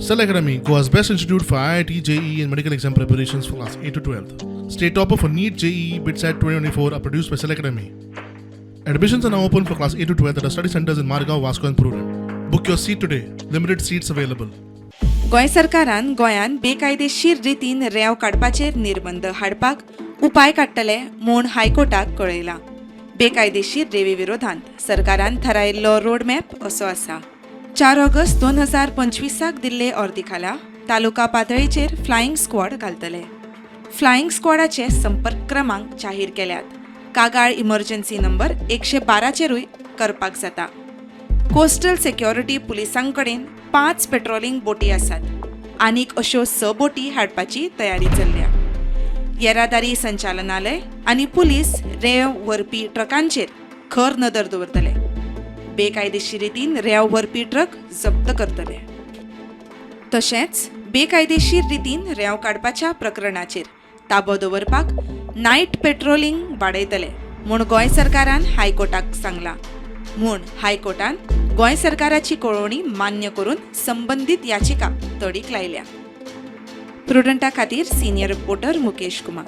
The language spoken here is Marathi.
Cell Academy, Goa's best institute for IIT, JEE and medical exam preparations for class 8 to 12th. State topper for NEET, JEE, BITSAT 2024 are produced by Cell Academy. Admissions are now open for class 8 to 12th at our study centers in Margao, Vasco and Prudent. Book your seat today. Limited seats available. Goa सरकारान गोंयान बेकायदेशीर रितीन रेंव काडपाचेर निर्बंध हाडपाक उपाय काडटले म्हूण हायकोर्टाक कळयला. बेकायदेशीर रेवी विरोधांत सरकारान थारायिल्लो रोडमॅप असो आसा. 4 ऑगस्ट 2025 दिल्ले ऑर्दी खाला तालुका पातळीचेर फ्लायिंग स्क्वॉड घालतले. फ्लायिंग स्क्वॉडाचे संपर्क क्रमांक जाहीर केल्यात. कागाळ इमर्जन्सी नंबर 112चेरूय करपाक जाता. कोस्टल सिक्युरिटी पुलिसां कडेन 5 पेट्रोलिंग बोटी आसात. आनीक अश्यो 6 बोटी हाडपाची तयारी चल्ल्या. येरादारी संचालनालय आनी पुलीस रेंव व्हरपी ट्रकांचेर खर नदर दवरतले. बेकायदेशीर रितीन रेंव व्हरपी ट्रक जप्त करतले. तशेंच बेकायदेशीर रितीन रेंव काडपाच्या प्रकरणाचेर ताबो दवरपाक नायट पेट्रोलिंग वाडयतले म्हूण गोंय सरकारान हायकोर्टाक सांगलां. म्हूण हायकोर्टान गोंय सरकाराची कळवणी मान्य करून संबंदीत याचिका तडीक लायल्या. प्रुडंटा खातीर सिनियर रिपोर्टर मुकेश कुमार.